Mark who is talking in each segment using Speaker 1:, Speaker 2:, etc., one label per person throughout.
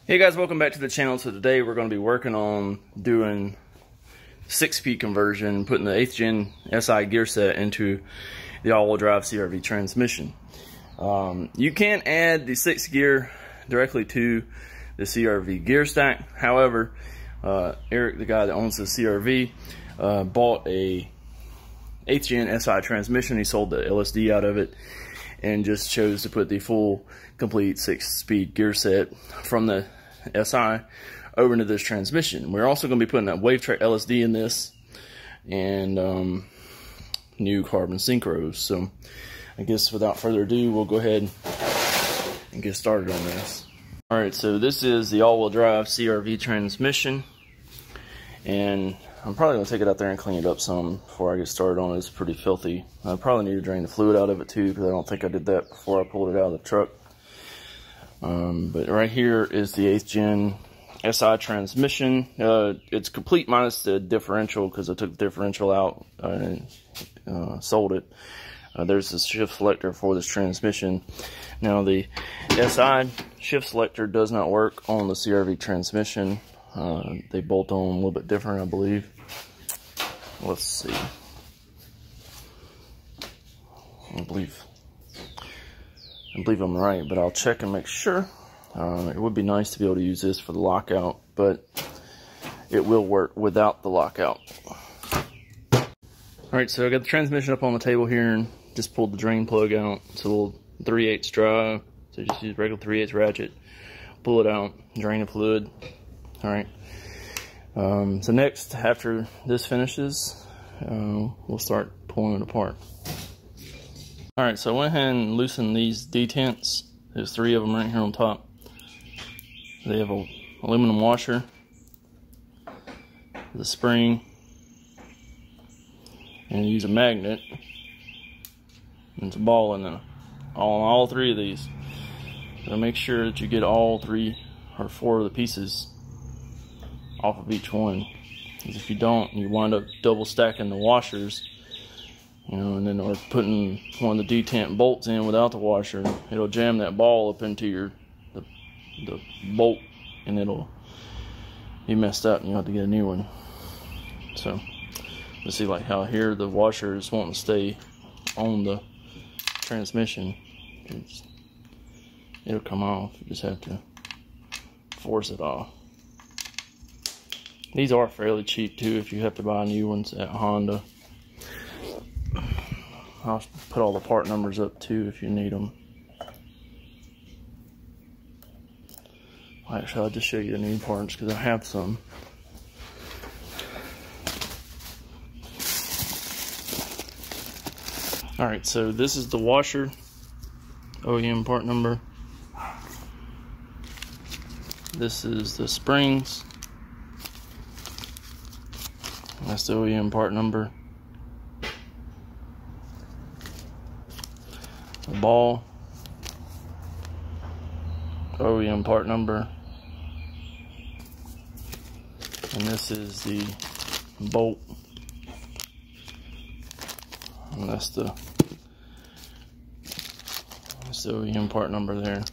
Speaker 1: Hey guys, welcome back to the channel. So today we're going to be working on doing 6-speed conversion, putting the 8th gen SI gear set into the all-wheel drive CRV transmission. You can add the 6th gear directly to the CRV gear stack. However, Eric, the guy that owns the CRV, bought a 8th gen SI transmission. He sold the LSD out of it and just chose to put the full complete 6-speed gear set from the SI over into this transmission. We're also going to be putting that Wavetrac LSD in this and new carbon synchros. So I guess without further ado, we'll go ahead and get started on this. Alright, so this is the all-wheel drive CRV transmission, and I'm probably going to take it out there and clean it up some before I get started on it. It's pretty filthy. I probably need to drain the fluid out of it too, because I don't think I did that before I pulled it out of the truck. But right here is the 8th gen SI transmission. It's complete minus the differential, because I took the differential out and sold it. There's the shift selector for this transmission. Now the SI shift selector does not work on the CRV transmission. They bolt on a little bit different, I believe. Let's see. I believe I'm right, but I'll check and make sure. It would be nice to be able to use this for the lockout, but it will work without the lockout. Alright, so I got the transmission up on the table here and just pulled the drain plug out. It's a little 3/8 drive, so just use regular 3/8 ratchet. Pull it out, drain the fluid. Alright. So next, after this finishes, we'll start pulling it apart. Alright, so I went ahead and loosened these detents. There's 3 of them right here on top. They have an aluminum washer, the spring, and use a magnet. And it's a ball in there. All 3 of these. So make sure that you get all 3 or 4 of the pieces off of each one. Because if you don't, you wind up double stacking the washers. You know, and then or putting one of the detent bolts in without the washer, it'll jam that ball up into the bolt, and it'll be messed up, and you'll have to get a new one. So let's see, like how here the washer is wanting to stay on the transmission. It'll come off. You just have to force it off. These are fairly cheap too if you have to buy new ones at Honda. I'll put all the part numbers up too if you need them. Actually, I'll just show you the new parts because I have some. Alright, so this is the washer, OEM part number. This is the springs. That's the OEM part number. The ball, OEM part number, and this is the bolt, and that's the OEM part number there.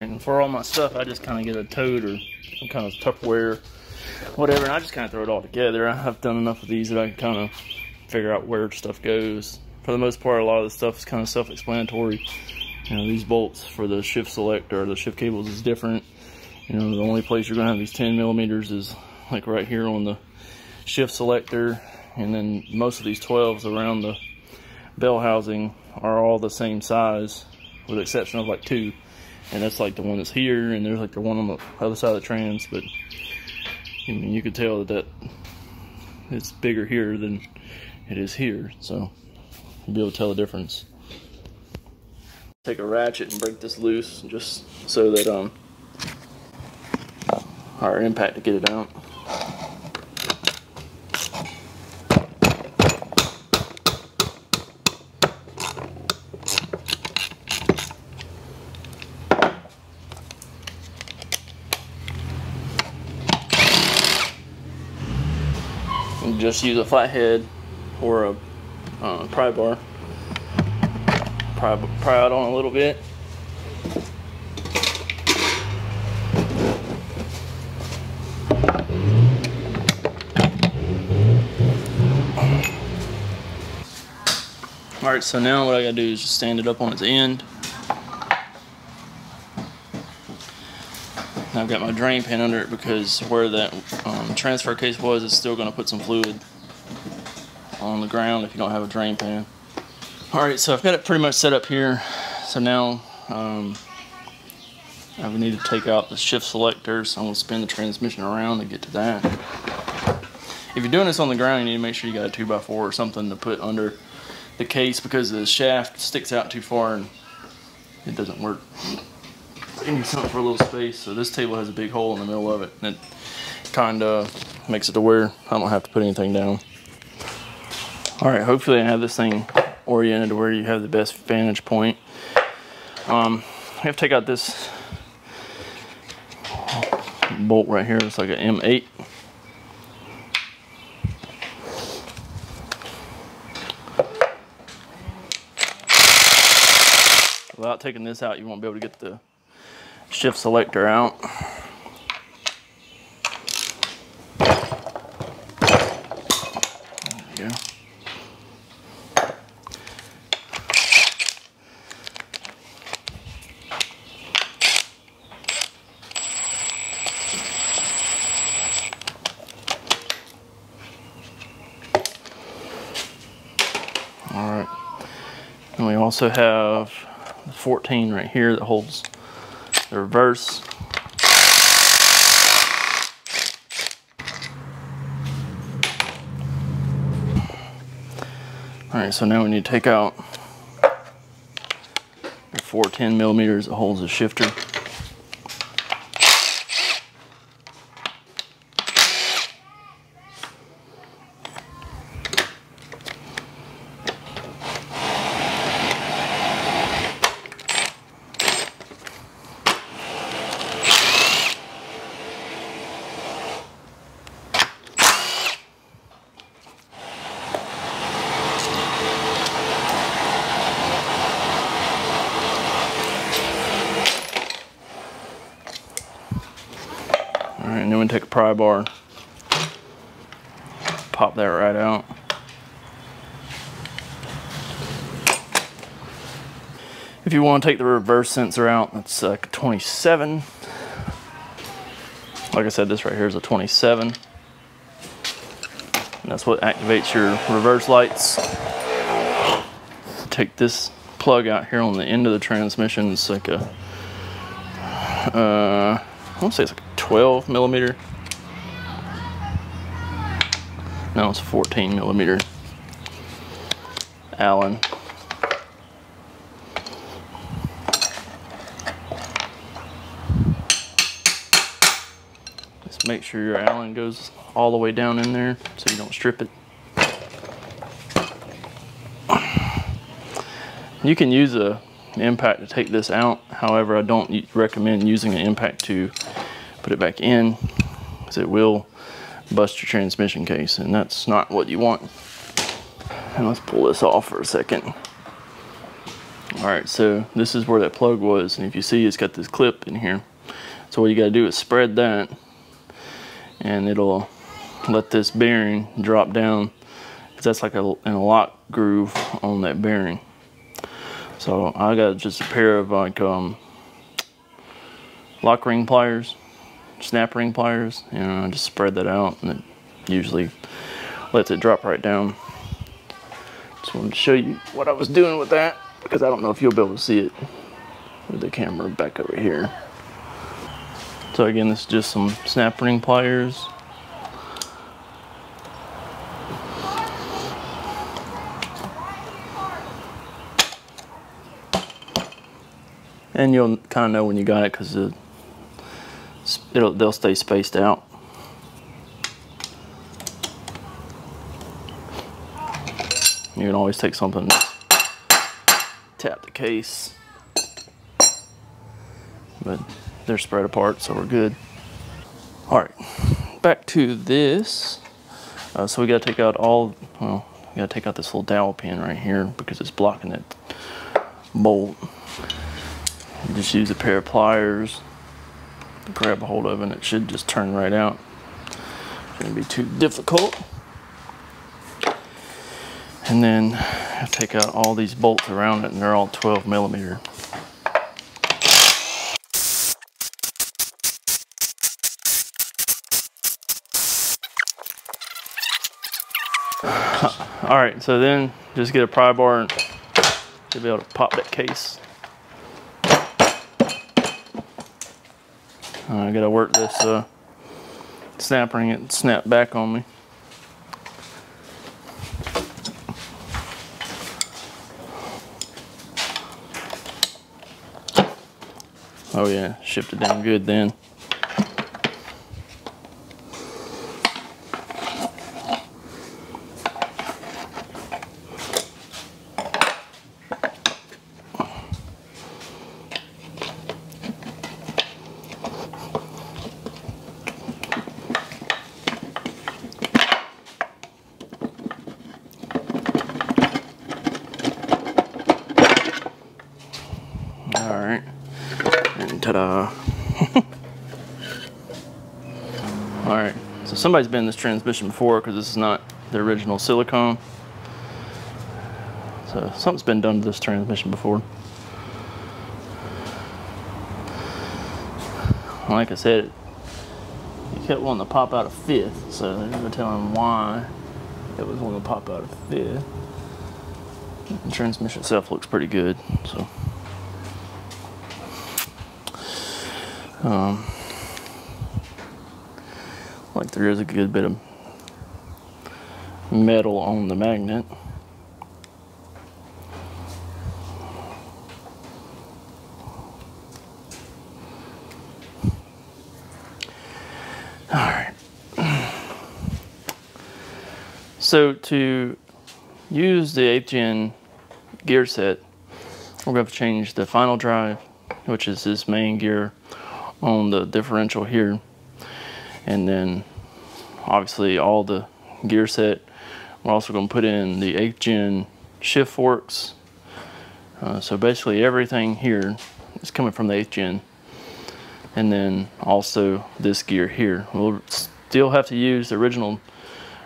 Speaker 1: And for all my stuff, I just kind of get a tote or some kind of Tupperware, whatever, and I just kind of throw it all together. I've done enough of these that I can kind of figure out where stuff goes. For the most part, a lot of the stuff is kind of self-explanatory. You know, these bolts for the shift selector, the shift cables is different. You know, the only place you're gonna have these 10mm is like right here on the shift selector, and then most of these 12s around the bell housing are all the same size, with the exception of like 2, and that's like the one that's here, and there's like the one on the other side of the trans. But I mean, you could tell that it's bigger here than it is here, so you'll be able to tell the difference. Take a ratchet and break this loose just so that our impact to get it out. And just use a flathead or a pry bar. Pry out on a little bit, Alright, so now what I gotta do is just stand it up on its end. Now I've got my drain pan under it because where that transfer case was, it's still gonna put some fluid on the ground if you don't have a drain pan. Alright, so I've got it pretty much set up here. So now I would need to take out the shift selector, so I'm going to spin the transmission around to get to that. If you're doing this on the ground, you need to make sure you got a 2x4 or something to put under the case because the shaft sticks out too far and it doesn't work. You need something for a little space. So this table has a big hole in the middle of it, and it kind of makes it to where I don't have to put anything down. Alright, hopefully I have this thing oriented to where you have the best vantage point. I have to take out this bolt right here. It's like an M8. Without taking this out, you won't be able to get the shift selector out. There you go. Alright, and we also have the 14 right here that holds the reverse. Alright, so now we need to take out the 410 millimeters that holds the shifter. Alright, and then we take a pry bar, pop that right out. If you want to take the reverse sensor out, that's like a 27. Like I said, this right here is a 27. And that's what activates your reverse lights. Take this plug out here on the end of the transmission. It's like a, I want to say it's like a 12 millimeter. No, it's a 14 millimeter Allen. Just make sure your Allen goes all the way down in there so you don't strip it. You can use an impact to take this out. However, I don't recommend using an impact to put it back in because it will bust your transmission case, and that's not what you want. And let's pull this off for a second. Alright, so this is where that plug was, and if you see, it's got this clip in here. So what you gotta do is spread that, and it'll let this bearing drop down, because that's like in a lock groove on that bearing. So I got just a pair of like lock ring pliers, snap ring pliers, and I just spread that out, and it usually lets it drop right down. Just wanted to show you what I was doing with that, because I don't know if you'll be able to see it with the camera back over here. So again, this is just some snap ring pliers. And you'll kind of know when you got it because they'll stay spaced out. You can always take something, tap the case, but they're spread apart, so we're good. All right, back to this. So we got to take out we got to take out this little dowel pin right here because it's blocking that bolt. Just use a pair of pliers, grab a hold of it, and it should just turn right out. Shouldn't be too difficult. And then I take out all these bolts around it, and they're all 12mm. Alright, so then just get a pry bar and you'll be able to pop that case. I gotta work this snap ring, it snapped back on me. Oh yeah, shifted down good then. Alright, and ta-da. Alright, so somebody's been in this transmission before because this is not the original silicone. So something's been done to this transmission before. Like I said, it kept wanting to pop out a fifth, so they're going to tell him why it was wanting to pop out a fifth. The transmission itself looks pretty good, so. Like there is a good bit of metal on the magnet. All right. So to use the 8th gen gear set, we're going to change the final drive, which is this main gear on the differential here, and then obviously all the gear set. We're also going to put in the 8th gen shift forks. So basically everything here is coming from the 8th gen, and then also this gear here. We'll still have to use the original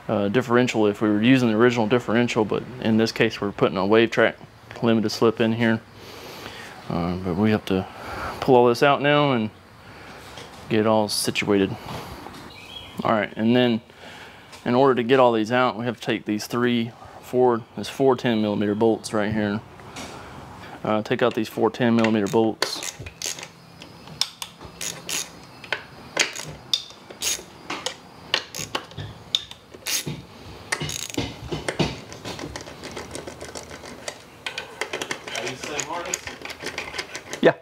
Speaker 1: differential if we were using the original differential, but in this case we're putting a Wavetrac limited slip in here. But we have to pull all this out now and get it all situated. All right, and then in order to get all these out, we have to take these four 10mm bolts right here. Take out these 4 10mm bolts.
Speaker 2: Are you the same harness?
Speaker 1: Yeah.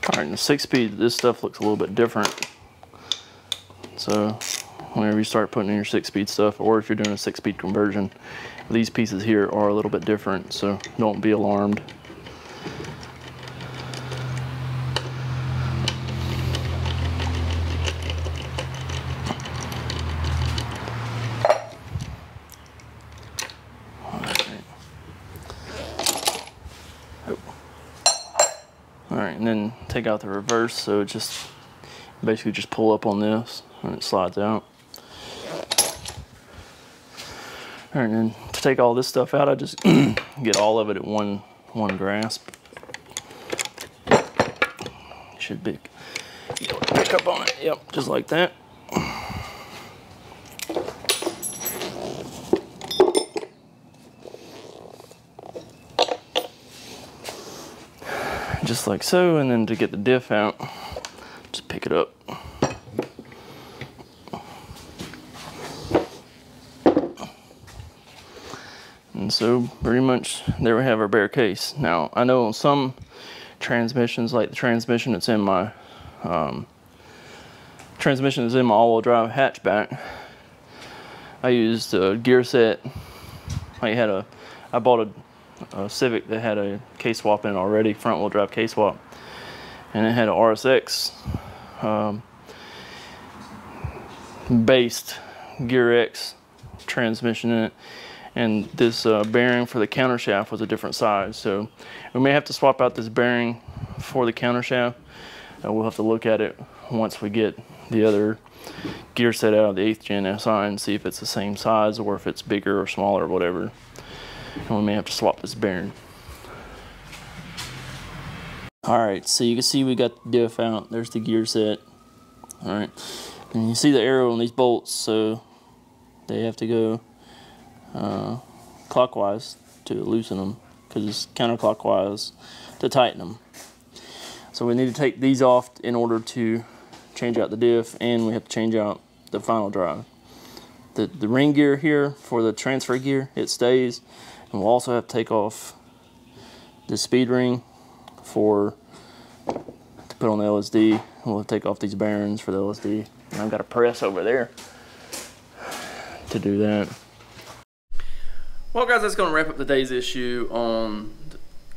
Speaker 1: Alright, in the 6-speed, this stuff looks a little bit different. So whenever you start putting in your 6-speed stuff, or if you're doing a 6-speed conversion, these pieces here are a little bit different, so don't be alarmed. Alright, and then take out the reverse, so it just basically just pull up on this and it slides out. Alright, and then to take all this stuff out, I just get all of it at one grasp. Should be able to pick up on it. Yep, just like that. Just like so, and then to get the diff out, just pick it up. And so pretty much there we have our bare case. Now I know on some transmissions, like the transmission that's in my all-wheel drive hatchback, I used a gear set. I bought a Civic that had a K-swap in it already, front wheel drive K-swap, and it had an RSX based Gear X transmission in it, and this bearing for the countershaft was a different size, so we may have to swap out this bearing for the countershaft We'll have to look at it once we get the other gear set out of the 8th gen SI and see if it's the same size or if it's bigger or smaller or whatever. And we may have to swap this bearing. Alright, so you can see we got the diff out. There's the gear set. Alright, and you see the arrow on these bolts, so they have to go clockwise to loosen them, because it's counterclockwise to tighten them. So we need to take these off in order to change out the diff, and we have to change out the final drive. The ring gear here for the transfer gear, it stays, and we'll also have to take off the speed ring to put on the LSD. We'll take off these bearings for the LSD, and I've got a press over there to do that. Well guys, that's going to wrap up today's issue on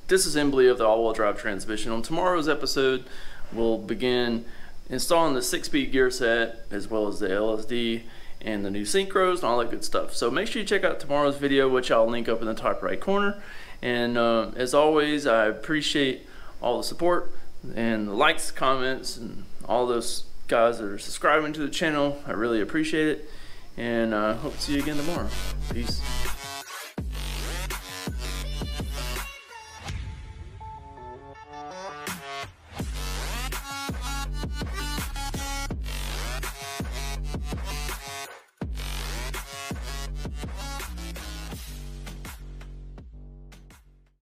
Speaker 1: disassembly of the all-wheel drive transmission. On tomorrow's episode, we'll begin installing the 6-speed gear set, as well as the LSD and the new Synchros and all that good stuff. So make sure you check out tomorrow's video, which I'll link up in the top right corner. And as always, I appreciate all the support and the likes, comments, and all those guys that are subscribing to the channel. I really appreciate it, and hope to see you again tomorrow. Peace.